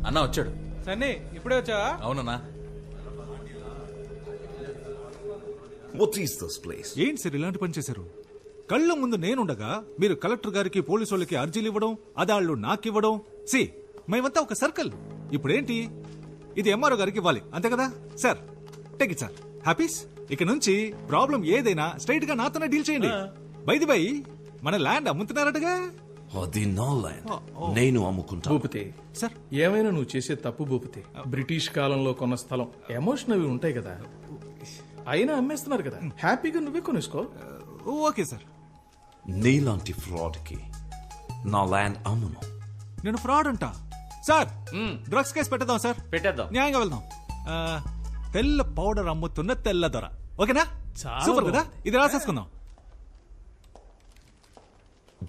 అన్నా వచ్చాడు. సన్నీ ఇప్పుడే వచ్చావా? అవునన్నా. ఏంటి సార్ ఇలాంటి పని చేశారు? కళ్ళ ముందు నేనుండగా మీరు కలెక్టర్ గారికి పోలీసు వాళ్ళకి అర్జీలు ఇవ్వడం, అదాళ్ళు నాకివ్వడం. మేమంతా ఒక సర్కిల్. ఇప్పుడేంటి, ఇది ఎంఆర్ఓ గారికి ఇవ్వాలి అంతే కదా సార్? Take it sir. హ్యాపీస్. ఇక నుంచి ప్రాబ్లం ఏదైనా స్ట్రైట్ గా నాతోనే డీల్ చేయండి. బైది బై మన ల్యాండ్ అమ్ముతున్నారటగా? అది నా ల్యాండ్, నేను అమ్ముకుంటా. భూపతి సార్, ఏమైనా నువ్వు చేసే తప్పు భూపతి. బ్రిటిష్ కాలంలో కొన్న స్థలం, ఎమోషన్ అవి ఉంటాయి కదా, అయినా అమ్మేస్తున్నారు కదా, హ్యాపీగా నువ్వే కొనేసుకో. Okay sir. నీలాంటి ఫ్రాడ్ కి నా ల్యాండ్ అమ్మును. నేను ఫ్రాడ్ అంటా సార్? డ్రగ్స్ కేసు పెట్టేద్దాం సార్. పెట్టేద్దాం. న్యాయంగా వెళ్దాం. తెల్ల పౌడర్ అమ్ముతున్న తెల్ల దొర. ఓకేనా? సూపర్ కదా. ఇది రాసేసుకుందాం.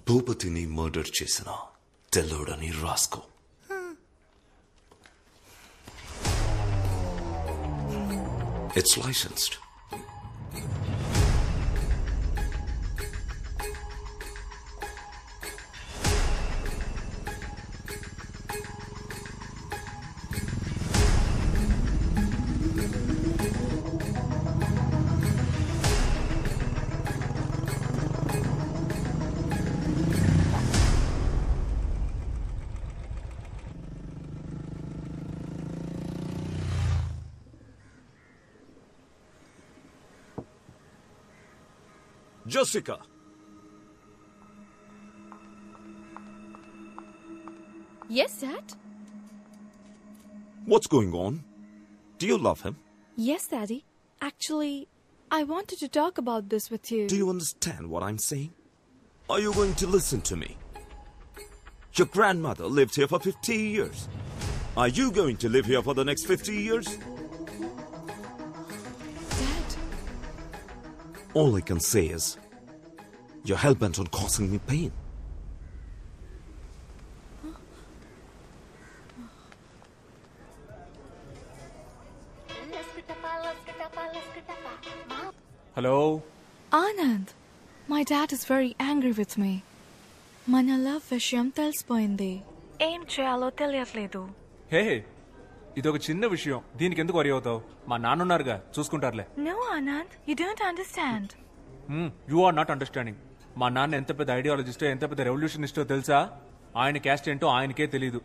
భూపతిని మర్డర్ చేసిన తెల్లోడని రాసుకో. It's licensed. Jessica. Yes, Dad? What's going on? Do you love him? Yes, Daddy. Actually, I wanted to talk about this with you. Do you understand what I'm saying? Are you going to listen to me? Your grandmother lived here for 50 years. Are you going to live here for the next 50 years? Dad. All I can say is, you're hell-bent on causing me pain. Hello? Anand, my dad is very angry with me. మన love విషయం తెలిసిపోయింది. ఏం చేయాలో తెలియట్లేదు. హే, ఇదొక చిన్న విషయం, దీనికి ఎందుకు వరి అవుతావు? మా నాన్నున్నారుగా, చూసుకుంటారులే. No, Anand, you don't understand. You are not understanding. మా నాన్న ఎంత పెద్ద ఐడియాలజిస్టో, ఎంత పెద్ద రెవల్యూషనిస్టో తెలుసా? ఆయన క్యాస్ట్ ఏంటో ఆయనకే తెలీదు.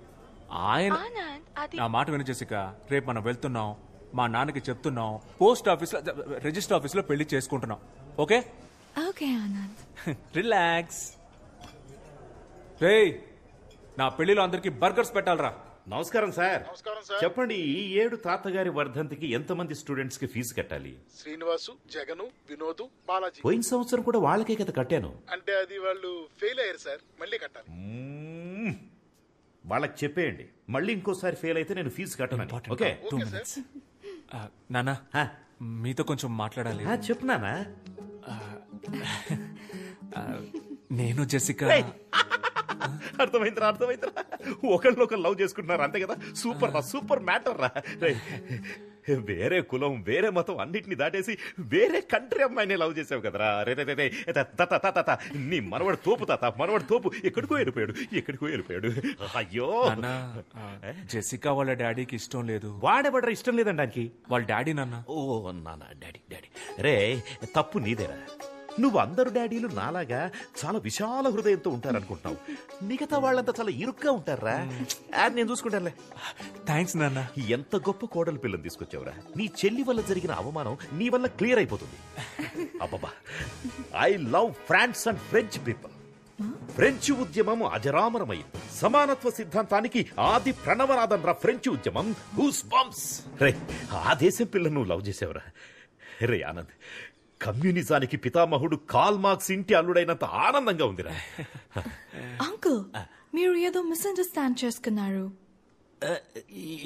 ఆయన Anand, అది నా మాట విని జెసిక, రేపు మనం వెళ్తున్నాం, మా నాన్నకి చెప్తున్నాం, పోస్ట్ ఆఫీస్ లో, రిజిస్టర్ ఆఫీస్ లో పెళ్లి చేసుకుంటున్నాం. ఓకే? ఓకే ఆనంద్. రిలాక్స్. రే, నా పెళ్లిలో అందరికి బర్గర్స్ పెట్టాలరా. నమస్కారం సార్. చెప్పండి, ఈ ఏడు తాతగారి వర్ధంతికి ఎంతమంది స్టూడెంట్స్ కి ఫీజు కట్టాలి? శ్రీనివాసు, జగను, వినోదు, బాలాజీ. పోయిన సంవత్సరం కూడా వాళ్ళకే కదా కట్టాను. అంటే అది వాళ్ళు ఫెయిల్ అయ్యారు సార్, మళ్ళీ కట్టాలి. వాళ్ళకి చెప్పేయండి, మళ్ళీ ఇంకోసారి ఫెయిల్ అయితే నేను ఫీజు కట్టను. ఓకే? నానా, మీతో కొంచెం మాట్లాడాలి. చెప్పు నానా. నేను జెసిక. అర్థమైందిరా, ఒకళ్ళొకరు లవ్ చేసుకుంటున్నారు అంతే కదా. సూపర్ రా, సూపర్ మ్యాటర్ రా. వేరే కులం, వేరే మతం అన్నిటిని దాటేసి వేరే కంట్రీ అమ్మాయిని లవ్ చేసావు కదరా. రే, నీ మనవడు తోపు తాత, మనవడు తోపు. ఎక్కడికో వెళ్ళిపోయాడు. అయ్యో, జెసికా వాళ్ళ డాడీకి ఇష్టం లేదు. వాడేబడ్రా ఇష్టం లేదండానికి? వాళ్ళ డాడీ నాన్న. ఓ నాన్న, డాడీ. రే, తప్పు నీదేరా. నువ్వు అందరు డాడీలు నాలాగా చాలా విశాల హృదయంతో ఉంటారనుకుంటున్నావు. మిగతా వాళ్ళంతా చాలా ఇరుగ్గా ఉంటారా. నేను చూసుకుంటానులే. థ్యాంక్స్ నాన్న. ఎంత గొప్ప కోడలు పిల్లని తీసుకొచ్చావురా. నీ చెల్లి వల్ల జరిగిన అవమానం నీ వల్ల క్లియర్ అయిపోతుంది. అబ్బబ్బా, I love France and French people. French ఉద్యమం అజరామరమైంది. సమానత్వ సిద్ధాంతానికి ఆది ప్రణవనాదం రా ఫ్రెంచ్ ఉద్యమం. Goose bumps. రే, ఆ దేశం పిల్లను నువ్వు లవ్ చేసావురా. రే ఆనంద్, కమ్యూనిజానికి పితామహుడు కాల్ మార్క్స్ ఇంటి అల్లుడైనంత ఆనందంగా ఉందిరా. అంకుల్, మీరు ఏదో మిస్అండర్స్టాండ్ చేసుకున్నారు.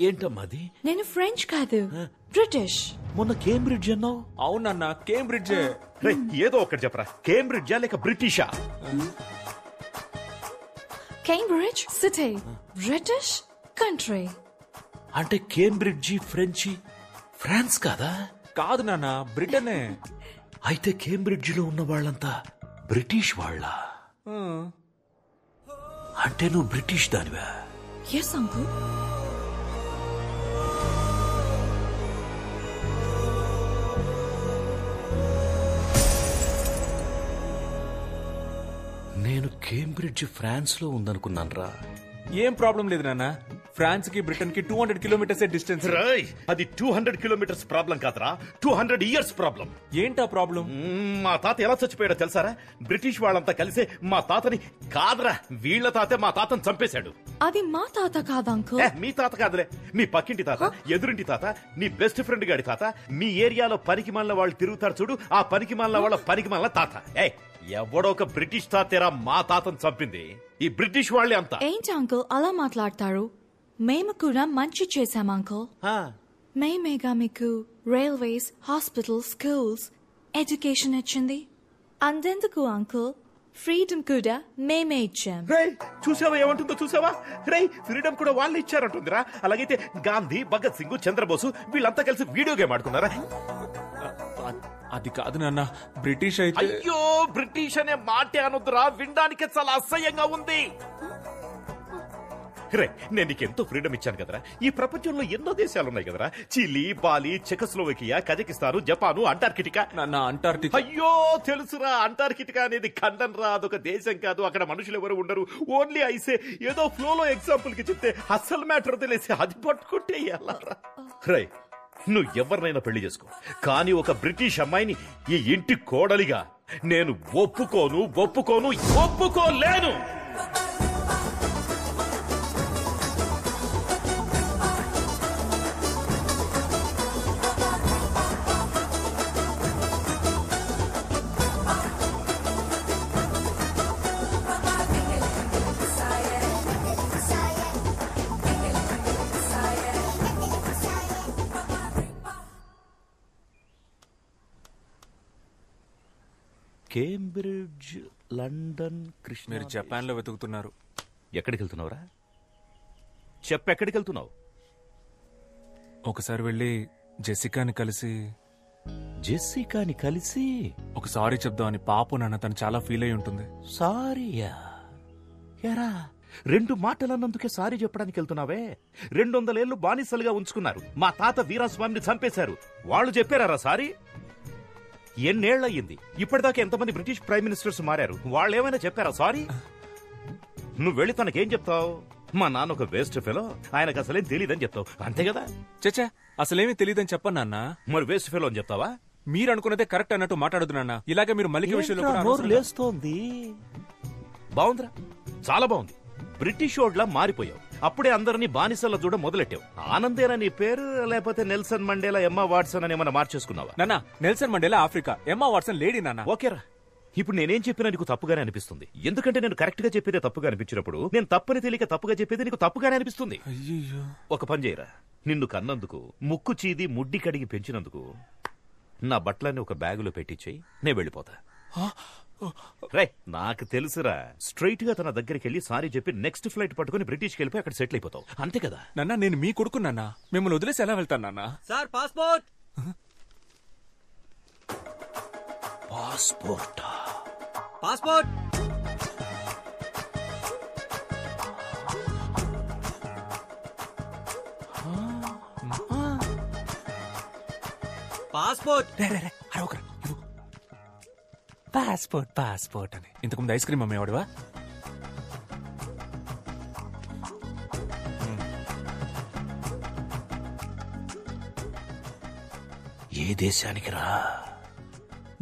ఏంటమ్మా అది? నేను ఫ్రెంచ్ కాదు, బ్రిటిష్. మొన్న కేంబ్రిడ్జ్ అన్నావు. అవునన్నా, కేంబ్రిడ్జ్. ఏదో ఒకటి చెప్పరా, కేంబ్రిడ్జా లేక బ్రిటిషా? Cambridge city, British country. అంటే కేంబ్రిడ్జి ఫ్రెంచి, ఫ్రాన్స్ కాదా? కాదు నాన్న, బ్రిటనే. అయితే కేంబ్రిడ్జిలో ఉన్న వాళ్ళంతా బ్రిటిష్ వాళ్ళ? అంటే నువ్వు బ్రిటిష్ దానివా? Yes uncle. కేంబ్రిడ్జ్ ఫ్రాన్స్ లో ఉందనుకున్నాను రా. ఏం ప్రాబ్లం లేదు నాన్న. ఫ్రాన్స్ కి బ్రిటన్ కి 200 కిలోమీటర్స్ డిస్టెన్స్. అది 200 కిలోమీటర్స్ ప్రాబ్లం కాదురా, 200 ఇయర్స్ ప్రాబ్లం. ఏంటా ప్రాబ్లం? మా తాత ఎలా చచ్చిపోయాడో తెలుసారా? బ్రిటిష్ వాళ్ళంతా కలిసే మా తాతని కాదురా, వీళ్ళ తాతే మా తాతని చంపేశాడు. అది మా తాత కాదు అంకుల్. మీ తాత కాదులే, మీ పక్కింటి తాత, ఎదురింటి తాత, నీ బెస్ట్ ఫ్రెండ్ గాడి తాత, మీ ఏరియాలో పనికిమాలిన వాళ్ళు తిరుగుతారు చూడు, ఆ పనికిమాలిన వాళ్ళ పనికిమాలిన తాత. ఎవడో ఒక బ్రిటిష్ తాతేరా మా తాతను చంపింది. ఈ బ్రిటిష్ వాళ్ళే అంతా. ఏంటి అంకుల్ అలా మాట్లాడతారు? మేము కూడా మంచి చేశాం అంకుల్. మేమేగా మీకు రైల్వేస్, హాస్పిటల్స్, స్కూల్స్, ఎడ్యుకేషన్ ఇచ్చింది. అంతెందుకు అంకుల్, ఫ్రీడమ్ కూడా మేమే ఇచ్చాం. చూసావా ఏమంటుందో చూసావా? ఫ్రీడమ్ కూడా వాళ్ళు ఇచ్చారంటుందిరా. అలాగైతే గాంధీ, భగత్ సింగ్, చంద్రబోసు వీళ్ళంతా కలిసి వీడియో గేమ్ ఆడుకున్నారా? అది కాదు నాన్న, బ్రిటిష్ అయితే. అయ్యో, బ్రిటిష్ అనే మాటే అనొద్దురా, వినడానికి చాలా అసహ్యంగా ఉంది. నేను నీకెంతో ఫ్రీడమ్ ఇచ్చాను కదరా. ఈ ప్రపంచంలో ఎన్నో దేశాలు ఉన్నాయి కదరా. Chile, Bali, Czechoslovakia, Kazakhstan, Japan, Antarctica. Antarctica? అయ్యో తెలుసురా, అంటార్కిటికా అనేది ఖండం రా, అదొక దేశం కాదు. అక్కడ మనుషులు ఎవరు ఉండరు, ఓన్లీ ఐసే. ఏదో ఫ్లోలో ఎగ్జాంపుల్ కి చెప్తే అస్సలు మ్యాటర్ తెలిసి అది పట్టుకుంటే ఎలా రా. నువ్వు ఎవరినైనా పెళ్లి చేసుకో, కానీ ఒక బ్రిటిష్ అమ్మాయిని ఈ ఇంటి కోడలిగా నేను ఒప్పుకోలేను. Cambridge, London, Krishna. మీరు జపాన్ లో వెతుకుతున్నారు. ఎక్కడికి వెళ్తున్నావురా? చెప్పెక్కడికి వెళ్తున్నావు? ఒకసారి వెళ్ళి జెసికాని కలిసి ఒక సారీ చెప్దామని. పాపు నాన్న, తను చాలా ఫీల్ అయి ఉంటుంది. సారీయా? ఎరా, 2 మాటలన్నందుకే సారీ చెప్పడానికి వెళ్తున్నావే? 200 ఏళ్లు బానిసలుగా ఉంచుకున్నారు. మా తాత వీరాస్వామిని చంపేశారు. వాళ్ళు చెప్పారా సారీ? ఎన్నేళ్లయ్యింది, ఇప్పటిదాకా ఎంతమంది బ్రిటిష్ ప్రైమ్ మినిస్టర్స్ మారారు, వాళ్ళు ఏమైనా చెప్పారా సారీ? నువ్వు వెళ్ళి తనకేం చెప్తావు? మా నాన్న ఒక వేస్ట్ ఫెలో, ఆయనకు అసలేం తెలియదని చెప్తావు, అంతే కదా? చచ్చా, అసలేమీ తెలియదని చెప్పను నాన్న. మరి వేస్ట్ ఫెలో అని చెప్తావా? మీరు అనుకున్నదే కరెక్ట్ అన్నట్టు మాట్లాడదు నాన్న. ఇలాగే మీరు మల్లిక విషయంలో నోరు లేస్తోంది. బాగుందిరా, చాలా బాగుంది. బ్రిటిష్ ఓడ్లా మారిపోయావు. అప్పుడే అందరినీ బానిసల్లో చూడ మొదలెట్టావు. ఆనందేనా నీ పేరు, లేకపోతే నెల్సన్ మండేలా, ఎమ్మా వాట్సన్ అని ఏమన్నా మార్చేసుకున్నావా? నాన్న, Nelson Mandela Africa, Emma Watson lady నాన్న. ఓకేరా, ఇప్పుడు నేనేం చెప్పినా నీకు తప్పుగానే అనిపిస్తుంది. ఎందుకంటే నేను కరెక్ట్ గా చెప్పేదే తప్పుగా అనిపించినప్పుడు, నేను తప్పని తెలియక తప్పుగా చెప్పేది నీకు తప్పుగానే అనిపిస్తుంది. ఒక పని చేయరా, నిన్ను కన్నందుకు, ముక్కు చీది ముడ్డి కడిగి పెంచినందుకు నా బట్టలన్నీ ఒక బ్యాగులో పెట్టించేయి, నేను వెళ్ళిపోతా. నాకు తెలుసురా, స్ట్రైట్ గా తన దగ్గరికి వెళ్ళి సారీ చెప్పి నెక్స్ట్ ఫ్లైట్ పట్టుకుని బ్రిటిష్కి వెళ్ళిపోయి అక్కడ సెటిల్ అయిపోతావు, అంతే కదా? నాన్న, నేను మీ కొడుకు నాన్న, మిమ్మల్ని వదిలేసి ఎలా వెళ్తాను నాన్న? Sir, passport. Passport. Passport. Passport అని ఇంతకుముందు ఐస్ క్రీమ్ అమ్మేవాడువా? ఏ దేశానికి రా?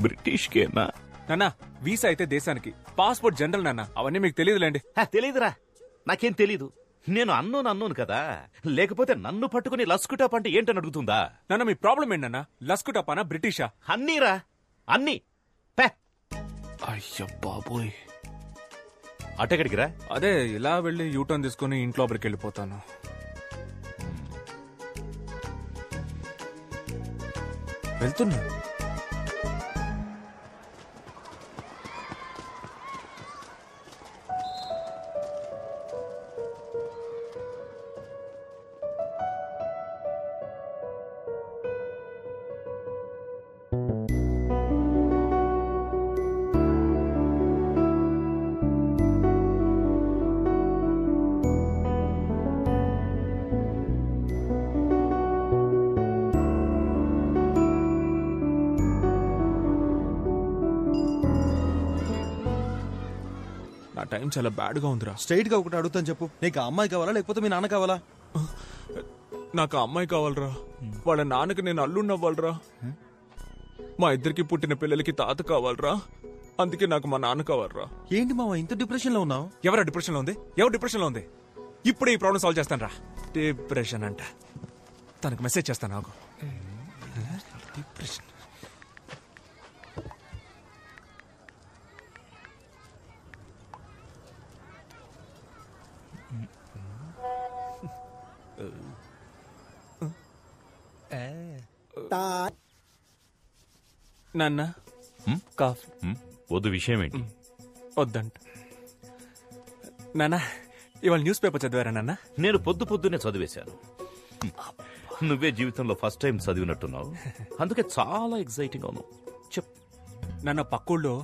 బ్రిటిష్ కేనా? నాన్న, వీసా అయితే దేశానికి, పాస్పోర్ట్ జనరల్ నాన్న. అవన్నీ మీకు తెలియదులేండి. తెలీదురా, నాకేం తెలీదు. నేను అన్నోను కదా, లేకపోతే నన్ను పట్టుకుని లస్కుటాప్ అంటే ఏంటని అడుగుతుందా? నాన్న, మీ ప్రాబ్లం ఏంటన్నా? లస్కుటాపానా, బ్రిటిషా? అన్నీరా, అన్నీ. అయ్యో బాబోయ్. అటెక్కడికి రా? అదే ఇలా వెళ్ళి యూటర్న్ తీసుకుని ఇంట్లోపలికి వెళ్ళిపోతాను. వెళ్తున్నా. టైం చాలా బ్యాడ్ గా ఉందిరా. స్ట్రైట్ గా ఒకటి అడుగుతాను చెప్పు, నీకు ఆ అమ్మాయి కావాలా లేకపోతే మీ నాన్న కావాలా? నాకు ఆ అమ్మాయి కావాలరా. వాళ్ళ నాన్నకి నేను అల్లుడిని అవ్వాలరా. మా ఇద్దరికి పుట్టిన పిల్లలకి తాత కావాలరా. అందుకే నాకు మా నాన్న కావాలరా. ఏంటి మావా ఇంత డిప్రెషన్ లో ఉన్నావు? ఎవరా డిప్రెషన్ లో ఉంది? ఎవరు డిప్రెషన్ లో ఉంది? ఇప్పుడే ఈ ప్రాబ్లం సాల్వ్ చేస్తాను రా. డిప్రెషన్ అంట. తనకు మెసేజ్ చేస్తాను నాకు. డిప్రెషన్. నాన్న కాఫీ వద్దు, విషయం ఏంటి? వద్దంట. నాన్న ఇవాళ న్యూస్ పేపర్ చదివారా నాన్న? నేను పొద్దున్నే చదివేశాను. నువ్వే జీవితంలో ఫస్ట్ టైం చదివినట్టున్నావు, అందుకే చాలా ఎక్సైటింగ్ అవును. చెప్ నాన్న, పక్కూళ్ళో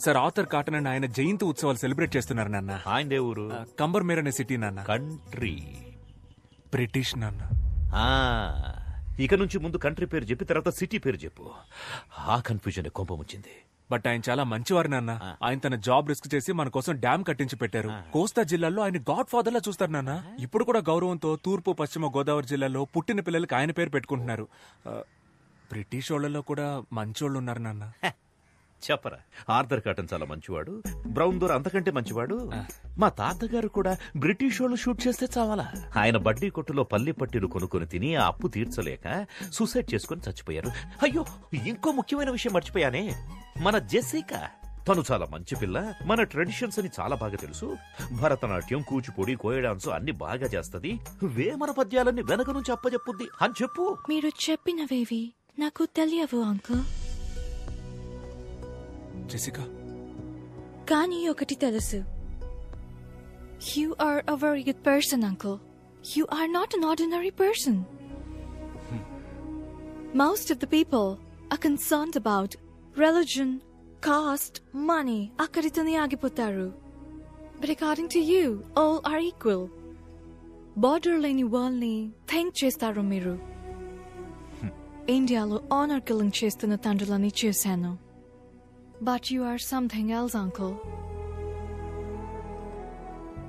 సార్ ఆర్థర్ కాటన్ అండ్ ఆయన జయంతి ఉత్సవాలు సెలబ్రేట్ చేస్తున్నారు నాన్న. ఆయనదే ఊరు? కంబర్మేర్ అనే సిటీ నాన్న. కంట్రీ? బ్రిటిష్ నాన్న. ఇక నుంచి ముందు కంట్రీ పేరు చెప్పి తర్వాత సిటీ పేరు చెప్పు. ఆ కన్ఫ్యూజన్ కోపం వచ్చింది. బట్ ఆయన చాలా మంచివారు నాన్న. ఆయన తన జాబ్ రిస్క్ చేసి మన కోసం డ్యామ్ కట్టించి పెట్టారు. కోస్తా జిల్లాలో ఆయన గాడ్ ఫాదర్ లా చూస్తారు నాన్న. ఇప్పుడు కూడా గౌరవంతో తూర్పు పశ్చిమ గోదావరి జిల్లాలో పుట్టిన పిల్లలకి ఆయన పేరు పెట్టుకుంటున్నారు. బ్రిటిష్ వాళ్ళలో కూడా మంచోళ్ళు ఉన్నారు నాన్న. చెప్పరా, ఆర్థర్ కాటన్ చాలా మంచివాడు, బ్రౌన్ దోర్ అంతకంటే మంచివాడు. మా తాతగారు కూడా బ్రిటిష్ వాళ్ళు షూట్ చేస్తే చావాలా. ఆయన బడ్డీ కొట్టులో పల్లి పట్టీలు కొనుక్కొని తిని ఆ అప్పు తీర్చలేక సూసైడ్ చేసుకుని చచ్చిపోయారు. అయ్యో, ఇంకో ముఖ్యమైన విషయం మర్చిపోయానే, మన జెసికా. తను చాలా మంచి పిల్ల, మన ట్రెడిషన్స్ అని చాలా బాగా తెలుసు. భరతనాట్యం, కూచిపూడి, కోయ డాన్స్ అన్ని బాగా చేస్తది. వేమన పద్యాలన్నీ వెనక నుంచి అప్పచెప్పుద్ది అని చెప్పు. మీరు చెప్పినవేవి నాకు తెలియవు అంకుల్. జెసికా, కానీ ఒకటి తెలుసు. You are a very good person, uncle. You are not an ordinary person. Most of the people are concerned about religion, caste, money. Akkaritone agipotaru. But according to you, all are equal. Border leni world ni think chestaru miru. Indialo honor killing chestunna tandrulani chusanu. But you are something else, uncle.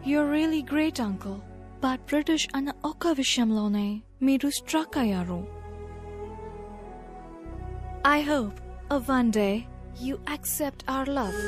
You're really great, uncle. But British ana oka vishamlone meeru struck ayaru. I hope one day you accept our love.